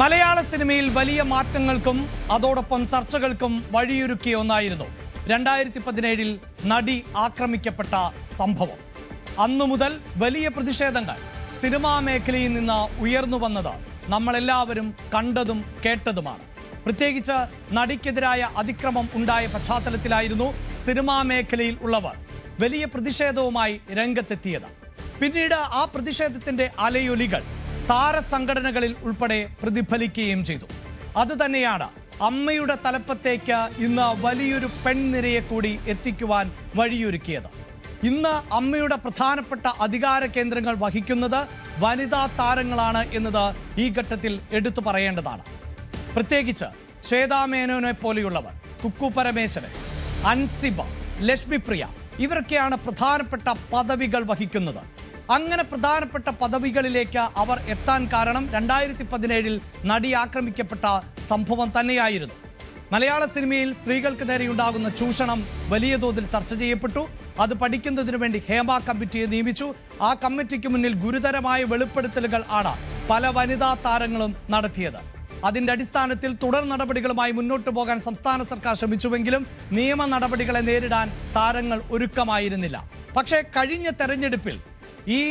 മലയാള സിനിമയിൽ വലിയ മാറ്റങ്ങൾക്കും അതോടൊപ്പം ചർച്ചകൾക്കും വഴിയൊരുക്കിയ ഒന്നായിരുന്നു 2017 നടി ആക്രമിക്കപ്പെട്ട സംഭവം. അന്നു മുതൽ വലിയ പ്രതിഷേധങ്ങൾ സിനിമാ മേഖലയിൽ നിന്ന് ഉയർന്നു വന്നത് നമ്മളെല്ലാവരും കണ്ടതും കേട്ടതുമാണ്. പ്രത്യേകിച്ച് നടിക്കെതിരായ അതിക്രമം ഉണ്ടായ പശ്ചാത്തലത്തിലായിരുന്നു സിനിമാ മേഖലയിൽ ഉള്ളവർ വലിയ പ്രതിഷേധവുമായി രംഗത്തെത്തിയത്. പിന്നീട് ആ പ്രതിഷേധത്തിന്റെ അലയൊലികൾ താരസംഘടനകളിൽ ഉൾപ്പെടെ പ്രതിഫലിക്കുകയും ചെയ്തു. അതുതന്നെയാണ് അമ്മയുടെ തലപ്പത്തേക്ക് ഇന്ന് വലിയൊരു പെൺനിരയെ കൂടി എത്തിക്കുവാൻ വഴിയൊരുക്കിയത്. ഇന്ന് അമ്മയുടെ പ്രധാനപ്പെട്ട അധികാര കേന്ദ്രങ്ങൾ വഹിക്കുന്നത് വനിതാ താരങ്ങളാണ് എന്നത് ഈ ഘട്ടത്തിൽ എടുത്തു പറയേണ്ടതാണ്. പ്രത്യേകിച്ച് ശ്വേതാ മേനോനെ പോലെയുള്ളവർ, കുക്കു പരമേശ്വരൻ, അൻസിബ, ലക്ഷ്മിപ്രിയ ഇവരൊക്കെയാണ് പ്രധാനപ്പെട്ട പദവികൾ വഹിക്കുന്നത്. അങ്ങനെ പ്രധാനപ്പെട്ട പദവികളിലേക്ക് അവർ എത്താൻ കാരണം 2017 നടി ആക്രമിക്കപ്പെട്ട സംഭവം തന്നെയായിരുന്നു. മലയാള സിനിമയിൽ സ്ത്രീകൾക്ക് നേരെയുണ്ടാകുന്ന ചൂഷണം വലിയ തോതിൽ ചർച്ച ചെയ്യപ്പെട്ടു. അത് പഠിക്കുന്നതിനു വേണ്ടി ഹേമ കമ്മിറ്റിയെ നിയമിച്ചു. ആ കമ്മിറ്റിക്ക് മുന്നിൽ ഗുരുതരമായ വെളിപ്പെടുത്തലുകൾ ആണ് പല വനിതാ താരങ്ങളും നടത്തിയത്. അതിന്റെ അടിസ്ഥാനത്തിൽ തുടർ നടപടികളുമായി മുന്നോട്ട് പോകാൻ സംസ്ഥാന സർക്കാർ ശ്രമിച്ചുവെങ്കിലും നിയമ നടപടികളെ നേരിടാൻ താരങ്ങൾ ഒരുക്കമായിരുന്നില്ല. പക്ഷേ കഴിഞ്ഞ തെരഞ്ഞെടുപ്പിൽ, ഈ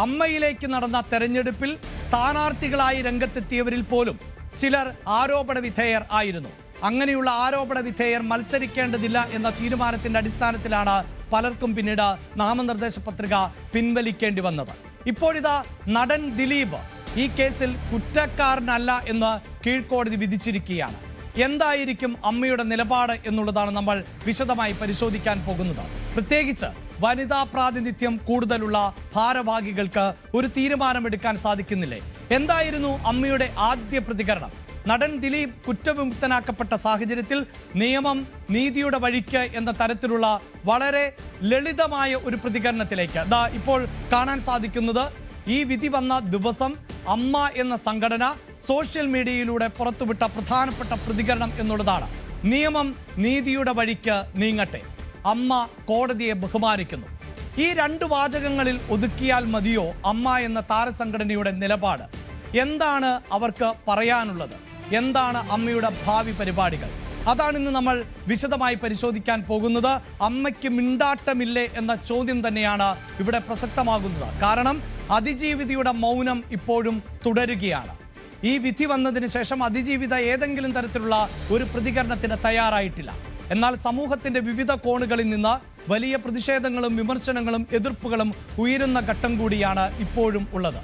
അമ്മയിലേക്ക് നടന്ന തെരഞ്ഞെടുപ്പിൽ സ്ഥാനാർത്ഥികളായി രംഗത്തെത്തിയവരിൽ പോലും ചിലർ ആരോപണ വിധേയർ ആയിരുന്നു. അങ്ങനെയുള്ള ആരോപണ വിധേയർ മത്സരിക്കേണ്ടതില്ല എന്ന തീരുമാനത്തിന്റെ അടിസ്ഥാനത്തിലാണ് പലർക്കും പിന്നീട് നാമനിർദ്ദേശ പത്രിക പിൻവലിക്കേണ്ടി വന്നത്. ഇപ്പോഴിതാ നടൻ ദിലീപ് ഈ കേസിൽ കുറ്റക്കാരനല്ല എന്ന് കീഴ്ക്കോടതി വിധിച്ചിരിക്കുകയാണ്. എന്തായിരിക്കും അമ്മയുടെ നിലപാട് എന്നുള്ളതാണ് നമ്മൾ വിശദമായി പരിശോധിക്കാൻ പോകുന്നത്. പ്രത്യേകിച്ച് വനിതാ പ്രാതിനിധ്യം കൂടുതലുള്ള ഭാരവാഹികൾക്ക് ഒരു തീരുമാനമെടുക്കാൻ സാധിക്കുന്നില്ലേ? എന്തായിരുന്നു അമ്മയുടെ ആദ്യ പ്രതികരണം? നടൻ ദിലീപ് കുറ്റവിമുക്തനാക്കപ്പെട്ട സാഹചര്യത്തിൽ നിയമം നീതിയുടെ വഴിക്ക് എന്ന തരത്തിലുള്ള വളരെ ലളിതമായ ഒരു പ്രതികരണത്തിലേക്ക് ഇപ്പോൾ കാണാൻ സാധിക്കുന്നത്. ഈ വിധി വന്ന ദിവസം അമ്മ എന്ന സംഘടന സോഷ്യൽ മീഡിയയിലൂടെ പുറത്തുവിട്ട പ്രധാനപ്പെട്ട പ്രതികരണം എന്നുള്ളതാണ്: നിയമം നീതിയുടെ വഴിക്ക് നീങ്ങട്ടെ, അമ്മ കോടതിയെ ബഹുമാനിക്കുന്നു. ഈ രണ്ട് വാചകങ്ങളിൽ ഒതുക്കിയാൽ മതിയോ അമ്മ എന്ന താരസംഘടനയുടെ നിലപാട്? എന്താണ് അവർക്ക് പറയാനുള്ളത്? എന്താണ് അമ്മയുടെ ഭാവി പരിപാടികൾ? അതാണ് ഇന്ന് നമ്മൾ വിശദമായി പരിശോധിക്കാൻ പോകുന്നത്. അമ്മയ്ക്ക് മിണ്ടാട്ടമില്ലേ എന്ന ചോദ്യം തന്നെയാണ് ഇവിടെ പ്രസക്തമാകുന്നത്. കാരണം അതിജീവിതയുടെ മൗനം ഇപ്പോഴും തുടരുകയാണ്. ഈ വിധി വന്നതിന് ശേഷം അതിജീവിത ഏതെങ്കിലും തരത്തിലുള്ള ഒരു പ്രതികരണത്തിന് തയ്യാറായിട്ടില്ല. എന്നാൽ സമൂഹത്തിന്റെ വിവിധ കോണുകളിൽ നിന്ന് വലിയ പ്രതിഷേധങ്ങളും വിമർശനങ്ങളും എതിർപ്പുകളും ഉയരുന്ന ഘട്ടം കൂടിയാണ് ഇപ്പോഴും ഉള്ളത്.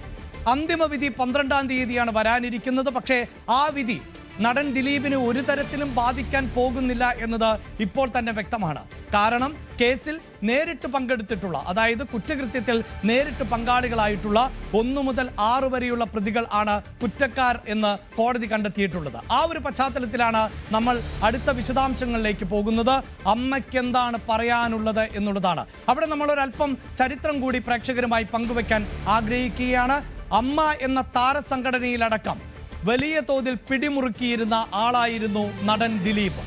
അന്തിമ വിധി 12-ാം തീയതിയാണ് വരാനിരിക്കുന്നത്. പക്ഷേ ആ വിധി നടൻ ദിലീപിന് ഒരു തരത്തിലും ബാധിക്കാൻ പോകുന്നില്ല എന്നത് ഇപ്പോൾ തന്നെ വ്യക്തമാണ്. കാരണം കേസിൽ നേരിട്ട് പങ്കെടുത്തിട്ടുള്ള, അതായത് കുറ്റകൃത്യത്തിൽ നേരിട്ട് പങ്കാളികളായിട്ടുള്ള 1 മുതൽ 6 വരെയുള്ള പ്രതികൾ ആണ് കുറ്റക്കാർ എന്ന് കോടതി കണ്ടെത്തിയിട്ടുള്ളത്. ആ ഒരു പശ്ചാത്തലത്തിലാണ് നമ്മൾ അടുത്ത വിശദാംശങ്ങളിലേക്ക് പോകുന്നത്. അമ്മയ്ക്ക് എന്താണ് പറയാനുള്ളത് എന്നുള്ളതാണ്. അവിടെ നമ്മൾ ഒരല്പം ചരിത്രം കൂടി പ്രേക്ഷകരുമായി പങ്കുവെക്കാൻ ആഗ്രഹിക്കുകയാണ്. അമ്മ എന്ന താരസംഘടനയിലടക്കം വലിയ തോതിൽ പിടിമുറുക്കിയിരുന്ന ആളായിരുന്നു നടൻ ദിലീപ്.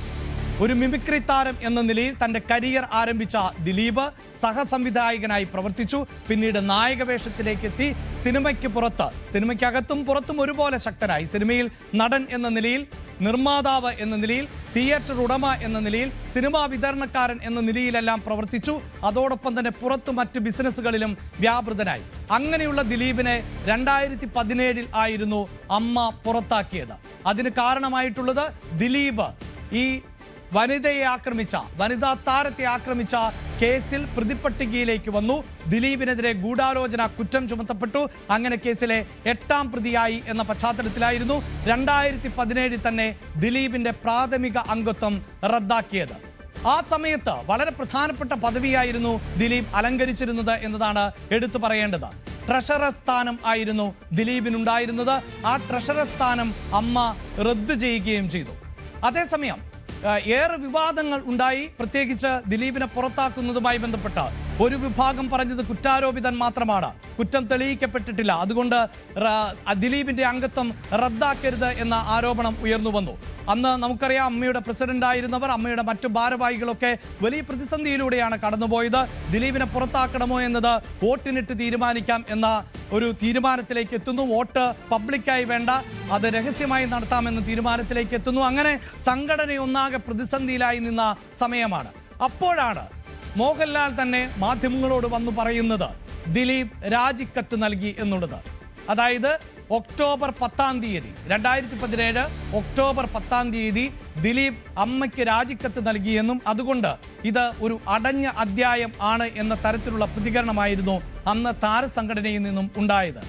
ഒരു മിമിക്രി താരം എന്ന നിലയിൽ തൻ്റെ കരിയർ ആരംഭിച്ച ദിലീപ് സഹസംവിധായകനായി പ്രവർത്തിച്ചു. പിന്നീട് നായക വേഷത്തിലേക്ക് എത്തി. സിനിമയ്ക്ക് പുറത്ത്, സിനിമയ്ക്കകത്തും പുറത്തും ഒരുപോലെ ശക്തനായി. സിനിമയിൽ നടൻ എന്ന നിലയിൽ, നിർമ്മാതാവ് എന്ന നിലയിൽ, തിയേറ്റർ ഉടമ എന്ന നിലയിൽ, സിനിമാ വിതരണക്കാരൻ എന്ന നിലയിലെല്ലാം പ്രവർത്തിച്ചു. അതോടൊപ്പം തന്നെ പുറത്ത് മറ്റ് ബിസിനസ്സുകളിലും വ്യാപൃതനായി. അങ്ങനെയുള്ള ദിലീപിനെ 2017 ആയിരുന്നു അമ്മ പുറത്താക്കിയത്. അതിന് കാരണമായിട്ടുള്ളത് ദിലീപ് ഈ വനിതാ താരത്തെ ആക്രമിച്ച കേസിൽ പ്രതിപട്ടികയിലേക്ക് വന്നു. ദിലീപിനെതിരെ ഗൂഢാലോചന കുറ്റം ചുമത്തപ്പെട്ടു. അങ്ങനെ കേസിലെ 8-ാം പ്രതിയായി എന്ന പശ്ചാത്തലത്തിലായിരുന്നു 2017 തന്നെ ദിലീപിന്റെ പ്രാഥമിക അംഗത്വം റദ്ദാക്കിയത്. ആ സമയത്ത് വളരെ പ്രധാനപ്പെട്ട പദവിയായിരുന്നു ദിലീപ് അലങ്കരിച്ചിരുന്നത് എന്നതാണ് എടുത്തു പറയേണ്ടത്. ട്രഷറർ സ്ഥാനം ആയിരുന്നു ദിലീപിനുണ്ടായിരുന്നത്. ആ ട്രഷറർ സ്ഥാനം അമ്മ റദ്ദു ചെയ്യുകയും ചെയ്തു. അതേസമയം ഏറെ വിവാദങ്ങൾ ഉണ്ടായി. പ്രത്യേകിച്ച് ദിലീപിനെ പുറത്താക്കുന്നതുമായി ബന്ധപ്പെട്ട് ഒരു വിഭാഗം പറഞ്ഞത് കുറ്റാരോപിതൻ മാത്രമാണ്, കുറ്റം തെളിയിക്കപ്പെട്ടിട്ടില്ല, അതുകൊണ്ട് ദിലീപിന്റെ അംഗത്വം റദ്ദാക്കരുത് എന്ന ആരോപണം ഉയർന്നു വന്നു. അന്ന് നമുക്കറിയാം, അമ്മയുടെ പ്രസിഡന്റായിരുന്നവർ, അമ്മയുടെ മറ്റു ഭാരവാഹികളൊക്കെ വലിയ പ്രതിസന്ധിയിലൂടെയാണ് കടന്നുപോയത്. ദിലീപിനെ പുറത്താക്കണമോ എന്നത് വോട്ടിനിട്ട് തീരുമാനിക്കാം എന്ന ഒരു തീരുമാനത്തിലേക്ക് എത്തുന്നു. വോട്ട് പബ്ലിക്കായി വേണ്ട, അത് രഹസ്യമായി നടത്താമെന്ന തീരുമാനത്തിലേക്ക് എത്തുന്നു. അങ്ങനെ സംഘടനയൊന്നാകെ പ്രതിസന്ധിയിലായി നിന്ന സമയമാണ്. അപ്പോഴാണ് മോഹൻലാൽ തന്നെ മാധ്യമങ്ങളോട് വന്നു പറയുന്നത് ദിലീപ് രാജിക്കത്ത് നൽകി എന്നുള്ളത്. അതായത് ഒക്ടോബർ 10-ാം തീയതി 2017 ഒക്ടോബർ 10-ാം തീയതി ദിലീപ് അമ്മയ്ക്ക് രാജിക്കത്ത് നൽകിയെന്നും അതുകൊണ്ട് ഇത് ഒരു അടഞ്ഞ അധ്യായം ആണ് എന്ന തരത്തിലുള്ള പ്രതികരണമായിരുന്നു അന്ന് താരസംഘടനയിൽ നിന്നും ഉണ്ടായത്.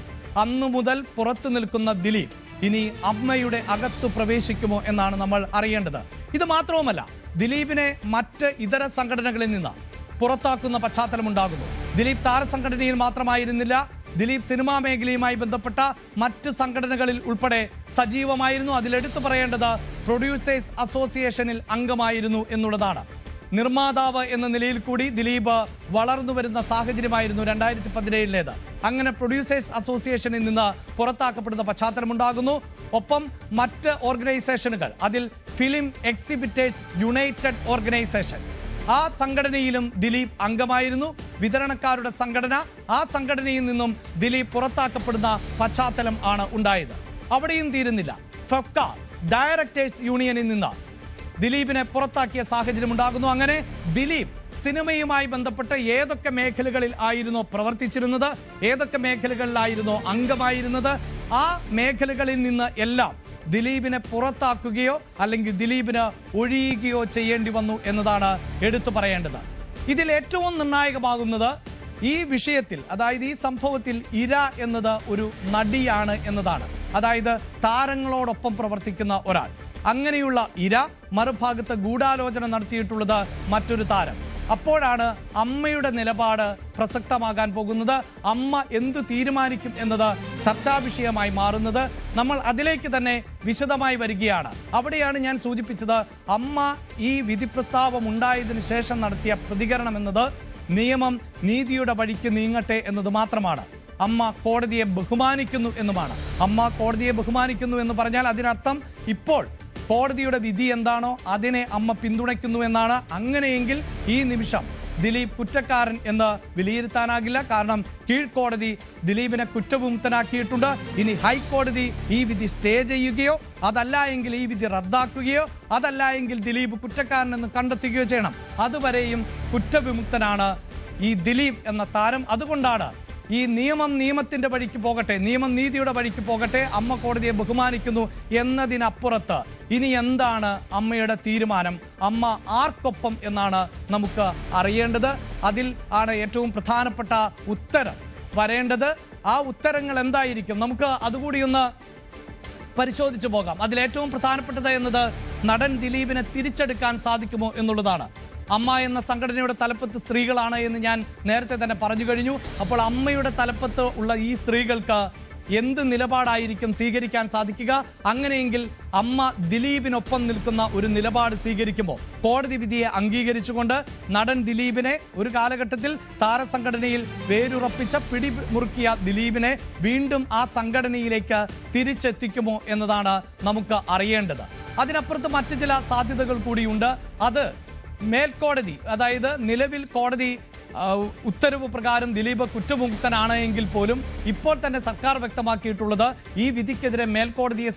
അന്നു മുതൽ പുറത്തു നിൽക്കുന്ന ദിലീപ് ഇനി അമ്മയുടെ അകത്തു പ്രവേശിക്കുമോ എന്നാണ് നമ്മൾ അറിയേണ്ടത്. ഇത് മാത്രവുമല്ല, ദിലീപിനെ മറ്റ് ഇതര സംഘടനകളിൽ നിന്ന് പുറത്താക്കുന്ന പശ്ചാത്തലമുണ്ടാകുന്നു. ദിലീപ് താരസംഘടനയിൽ മാത്രമായിരുന്നില്ല, ദിലീപ് സിനിമാ മേഖലയുമായി ബന്ധപ്പെട്ട മറ്റ് സംഘടനകളിൽ ഉൾപ്പെടെ സജീവമായിരുന്നു. അതിലെടുത്തു പറയേണ്ടത് പ്രൊഡ്യൂസേഴ്സ് അസോസിയേഷനിൽ അംഗമായിരുന്നു എന്നുള്ളതാണ്. നിർമ്മാതാവ് എന്ന നിലയിൽ കൂടി ദിലീപ് വളർന്നു വരുന്ന സാഹചര്യമായിരുന്നു 2017 അങ്ങനെ പ്രൊഡ്യൂസേഴ്സ് അസോസിയേഷനിൽ നിന്ന് പുറത്താക്കപ്പെടുന്ന പശ്ചാത്തലമുണ്ടാകുന്നു. ഒപ്പം മറ്റ് ഓർഗനൈസേഷനുകൾ, അതിൽ ഫിലിം എക്സിബിറ്റേഴ്സ് യുണൈറ്റഡ് ഓർഗനൈസേഷൻ, ആ സംഘടനയിലും ദിലീപ് അംഗമായിരുന്നു. വിതരണക്കാരുടെ സംഘടന, ആ സംഘടനയിൽ നിന്നും ദിലീപ് പുറത്താക്കപ്പെടുന്ന പശ്ചാത്തലം ആണ് ഉണ്ടായത്. അവിടെയും തീരുന്നില്ല, ഫെഫ്ക ഡയറക്ടേഴ്സ് യൂണിയനിൽ നിന്ന് ദിലീപിനെ പുറത്താക്കിയ സാഹചര്യം ഉണ്ടാകുന്നു. അങ്ങനെ ദിലീപ് സിനിമയുമായി ബന്ധപ്പെട്ട് ഏതൊക്കെ മേഖലകളിൽ ആയിരുന്നോ പ്രവർത്തിച്ചിരുന്നത്, ഏതൊക്കെ മേഖലകളിലായിരുന്നോ അംഗമായിരുന്നത്, ആ മേഖലകളിൽ നിന്ന് എല്ലാം ദിലീപിനെ പുറത്താക്കുകയോ അല്ലെങ്കിൽ ദിലീപിന് ഒഴിയുകയോ ചെയ്യേണ്ടി വന്നു എന്നതാണ് എടുത്തു പറയേണ്ടത്. ഇതിൽ ഏറ്റവും നിർണായകമാകുന്നത് ഈ വിഷയത്തിൽ, അതായത് ഈ സംഭവത്തിൽ ഇര എന്നത് ഒരു നടിയാണ് എന്നതാണ്. അതായത് താരങ്ങളോടൊപ്പം പ്രവർത്തിക്കുന്ന ഒരാൾ. അങ്ങനെയുള്ള ഇര മറുഭാഗത്ത് ഗൂഢാലോചന നടത്തിയിട്ടുള്ളത് മറ്റൊരു താരം. അപ്പോഴാണ് അമ്മയുടെ നിലപാട് പ്രസക്തമാകാൻ പോകുന്നത്. അമ്മ എന്തു തീരുമാനിക്കും എന്നത് ചർച്ചാ വിഷയമായി മാറുന്നത്. നമ്മൾ അതിലേക്ക് തന്നെ വിശദമായി വരികയാണ്. അവിടെയാണ് ഞാൻ സൂചിപ്പിച്ചത്, അമ്മ ഈ വിധി പ്രസ്താവം ഉണ്ടായതിനു ശേഷം നടത്തിയ പ്രതികരണം എന്നത് നിയമം നീതിയുടെ വഴിക്ക് നീങ്ങട്ടെ എന്നത് മാത്രമാണ്. അമ്മ കോടതിയെ ബഹുമാനിക്കുന്നു എന്നുമാണ്. അമ്മ കോടതിയെ ബഹുമാനിക്കുന്നു എന്ന് പറഞ്ഞാൽ അതിനർത്ഥം ഇപ്പോൾ കോടതിയുടെ വിധി എന്താണോ അതിനെ അമ്മ പിന്തുണയ്ക്കുന്നു എന്നാണ്. അങ്ങനെയെങ്കിൽ ഈ നിമിഷം ദിലീപ് കുറ്റക്കാരൻ എന്ന് വിലയിരുത്താനാകില്ല. കാരണം കീഴ്ക്കോടതി ദിലീപിനെ കുറ്റവിമുക്തനാക്കിയിട്ടുണ്ട്. ഇനി ഹൈക്കോടതി ഈ വിധി സ്റ്റേ ചെയ്യുകയോ അതല്ല എങ്കിൽ ഈ വിധി റദ്ദാക്കുകയോ അതല്ല എങ്കിൽ ദിലീപ് കുറ്റക്കാരനെന്ന് കണ്ടെത്തുകയോ ചെയ്യണം. അതുവരെയും കുറ്റവിമുക്തനാണ് ഈ ദിലീപ് എന്ന താരം. അതുകൊണ്ടാണ് ഈ നിയമം നിയമത്തിൻ്റെ വഴിക്ക് പോകട്ടെ, നിയമം നീതിയുടെ വഴിക്ക് പോകട്ടെ, അമ്മ കോടതിയെ ബഹുമാനിക്കുന്നു എന്നതിനപ്പുറത്ത് ഇനി എന്താണ് അമ്മയുടെ തീരുമാനം, അമ്മ ആർക്കൊപ്പം എന്നാണ് നമുക്ക് അറിയേണ്ടത്. അതിൽ ആണ് ഏറ്റവും പ്രധാനപ്പെട്ട ഉത്തരം വരേണ്ടത്. ആ ഉത്തരങ്ങൾ എന്തായിരിക്കും, നമുക്ക് അതുകൂടി ഒന്ന് പരിശോധിച്ചു പോകാം. അതിലേറ്റവും പ്രധാനപ്പെട്ടത് എന്നത് നടൻ ദിലീപിനെ തിരിച്ചെടുക്കാൻ സാധിക്കുമോ എന്നുള്ളതാണ്. അമ്മ എന്ന സംഘടനയുടെ തലപ്പത്ത് സ്ത്രീകളാണ് എന്ന് ഞാൻ നേരത്തെ തന്നെ പറഞ്ഞു കഴിഞ്ഞു. അപ്പോൾ അമ്മയുടെ തലപ്പത്ത് ഉള്ള ഈ സ്ത്രീകൾക്ക് എന്ത് നിലപാടായിരിക്കും സ്വീകരിക്കാൻ സാധിക്കുക? അങ്ങനെയെങ്കിൽ അമ്മ ദിലീപിനൊപ്പം നിൽക്കുന്ന ഒരു നിലപാട് സ്വീകരിക്കുമ്പോൾ കോടതി വിധിയെ അംഗീകരിച്ചുകൊണ്ട് നടൻ ദിലീപിനെ, ഒരു കാലഘട്ടത്തിൽ താരസംഘടനയിൽ വേരുറപ്പിച്ച പിടിമുറുക്കിയ ദിലീപിനെ വീണ്ടും ആ സംഘടനയിലേക്ക് തിരിച്ചെത്തിക്കുമോ എന്നതാണ് നമുക്ക് അറിയേണ്ടത്. അതിനപ്പുറത്ത് മറ്റു ചില സാധ്യതകൾ കൂടിയുണ്ട്. അത് മേൽക്കോടതി, അതായത് നിലവിൽ കോടതി ഉത്തരവ് പ്രകാരം ദിലീപ് കുറ്റമുക്തനാണ് എങ്കിൽ പോലും ഇപ്പോൾ തന്നെ സർക്കാർ വ്യക്തമാക്കിയിട്ടുള്ളത് ഈ വിധിക്കെതിരെ മേൽക്കോടതിയെ